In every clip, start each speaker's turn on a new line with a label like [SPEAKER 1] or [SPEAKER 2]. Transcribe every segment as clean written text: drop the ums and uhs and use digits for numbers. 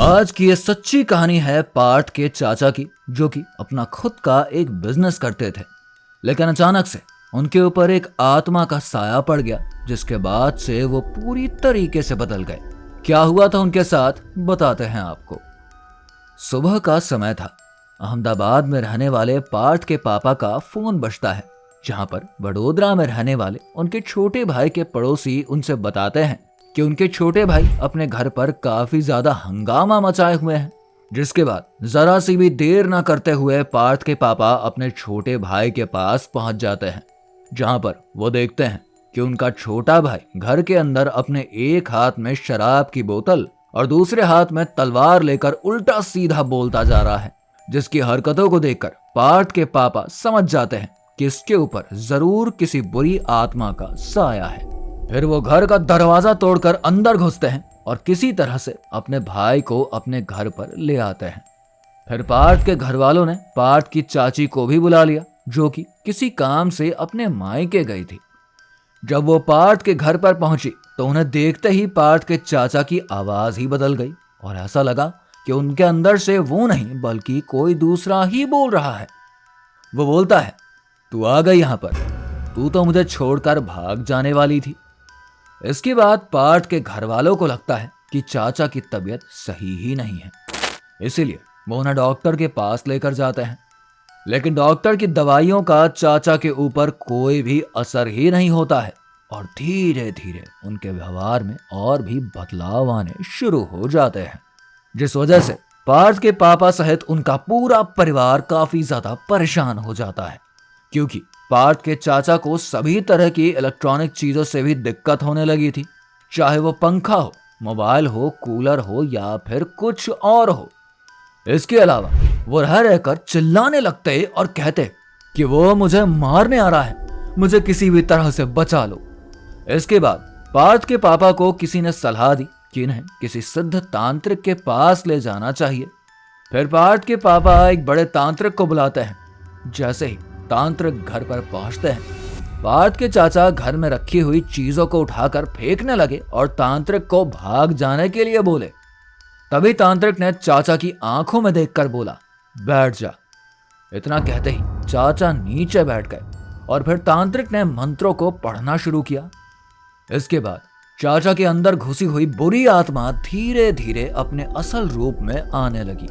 [SPEAKER 1] आज की ये सच्ची कहानी है पार्थ के चाचा की, जो कि अपना खुद का एक बिजनेस करते थे। लेकिन अचानक से उनके ऊपर एक आत्मा का साया पड़ गया, जिसके बाद से वो पूरी तरीके से बदल गए। क्या हुआ था उनके साथ बताते हैं आपको। सुबह का समय था। अहमदाबाद में रहने वाले पार्थ के पापा का फोन बजता है, जहां पर वडोदरा में रहने वाले उनके छोटे भाई के पड़ोसी उनसे बताते हैं कि उनके छोटे भाई अपने घर पर काफी ज्यादा हंगामा मचाए हुए हैं। जिसके बाद जरा सी भी देर न करते हुए पार्थ के पापा अपने छोटे भाई के पास पहुंच जाते हैं, जहां पर वो देखते हैं कि उनका छोटा भाई घर के अंदर अपने एक हाथ में शराब की बोतल और दूसरे हाथ में तलवार लेकर उल्टा सीधा बोलता जा रहा है। जिसकी हरकतों को देखकर पार्थ के पापा समझ जाते हैं कि इसके ऊपर जरूर किसी बुरी आत्मा का साया है। फिर वो घर का दरवाजा तोड़कर अंदर घुसते हैं और किसी तरह से अपने भाई को अपने घर पर ले आते हैं। फिर पार्थ के घर वालों ने पार्थ की चाची को भी बुला लिया, जो कि किसी काम से अपने मायके गई थी। जब वो पार्थ के घर पर पहुंची तो उन्हें देखते ही पार्थ के चाचा की आवाज ही बदल गई और ऐसा लगा कि उनके अंदर से वो नहीं बल्कि कोई दूसरा ही बोल रहा है। वो बोलता है, तू आ गई यहाँ पर, तू तो मुझे छोड़कर भाग जाने वाली थी। इसके बाद पार्थ के घर वालों को लगता है कि चाचा की तबीयत सही ही नहीं है, इसीलिए वो उन्हें डॉक्टर के पास लेकर जाते हैं। लेकिन डॉक्टर की दवाइयों का चाचा के ऊपर कोई भी असर ही नहीं होता है और धीरे धीरे उनके व्यवहार में और भी बदलाव आने शुरू हो जाते हैं, जिस वजह से पार्थ के पापा सहित उनका पूरा परिवार काफी ज्यादा परेशान हो जाता है, क्योंकि पार्थ के चाचा को सभी तरह की इलेक्ट्रॉनिक चीजों से भी दिक्कत होने लगी थी, चाहे वो पंखा हो, मोबाइल हो, कूलर हो या फिर कुछ और हो। इसके अलावा वो रह रहकर चिल्लाने लगते और कहते कि वो मुझे मारने आ रहा है, मुझे किसी भी तरह से बचा लो। इसके बाद पार्थ के पापा को किसी ने सलाह दी कि इन्हें किसी सिद्ध तांत्रिक के पास ले जाना चाहिए। फिर पार्थ के पापा एक बड़े तांत्रिक को बुलाते हैं। जैसे ही तांत्रिक घर पर पहुंचते हैं, पार्थ के चाचा घर में रखी हुई चीजों को उठाकर फेंकने लगे और तांत्रिक को भाग जाने के लिए बोले। तभी तांत्रिक ने चाचा की आंखों में देखकर बोला, बैठ जा। इतना कहते ही चाचा नीचे बैठ गए और फिर तांत्रिक ने मंत्रों को पढ़ना शुरू किया। इसके बाद चाचा के अंदर घुसी हुई बुरी आत्मा धीरे धीरे अपने असल रूप में आने लगी,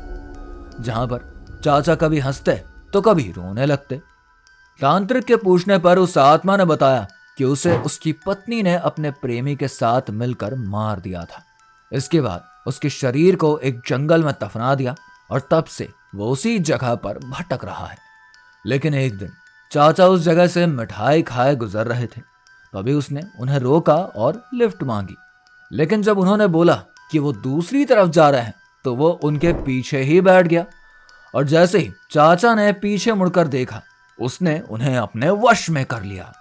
[SPEAKER 1] जहां पर चाचा कभी हंसते तो कभी रोने लगते। तांत्रिक के पूछने पर उस आत्मा ने बताया कि उसे उसकी पत्नी ने अपने प्रेमी के साथ मिलकर मार दिया था। इसके बाद उसके शरीर को एक जंगल में दफना दिया और तब से वो उसी जगह पर भटक रहा है। लेकिन एक दिन चाचा उस जगह से मिठाई खाए गुजर रहे थे, तभी उसने उन्हें रोका और लिफ्ट मांगी। लेकिन जब उन्होंने बोला कि वो दूसरी तरफ जा रहे हैं तो वो उनके पीछे ही बैठ गया और जैसे ही चाचा ने पीछे मुड़कर देखा, उसने उन्हें अपने वश में कर लिया।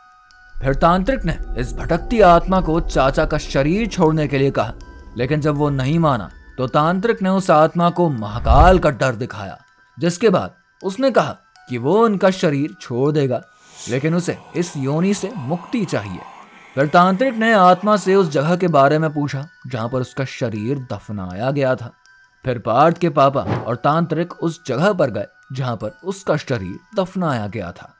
[SPEAKER 1] फिर तांत्रिक ने इस भटकती आत्मा को चाचा का शरीर छोड़ने के लिए कहा, लेकिन जब वो नहीं माना तो तांत्रिक ने उस आत्मा को महाकाल का डर दिखाया, जिसके बाद उसने कहा कि वो उनका शरीर छोड़ देगा, लेकिन उसे इस योनि से मुक्ति चाहिए। फिर तांत्रिक ने आत्मा से उस जगह के बारे में पूछा जहां पर उसका शरीर दफनाया गया था। फिर पार्थ के पापा और तांत्रिक उस जगह पर गए जहां पर उसका शरीर दफनाया गया था।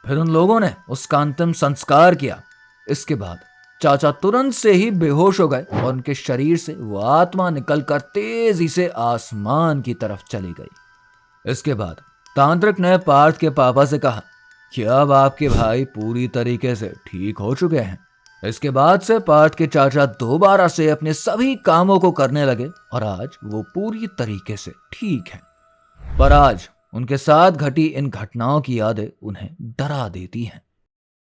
[SPEAKER 1] फिर उन लोगों ने उसका अंतिम संस्कार किया। इसके बाद चाचा तुरंत से ही बेहोश हो गए और उनके शरीर से वो आत्मा निकलकर तेजी से आसमान की तरफ चली गई। इसके बाद तांत्रिक ने पार्थ के पापा से कहा कि अब आपके भाई पूरी तरीके से ठीक हो चुके हैं। इसके बाद से पार्थ के चाचा दोबारा से अपने सभी कामों को करने लगे और आज वो पूरी तरीके से ठीक है। पर आज उनके साथ घटी इन घटनाओं की यादें उन्हें डरा देती हैं।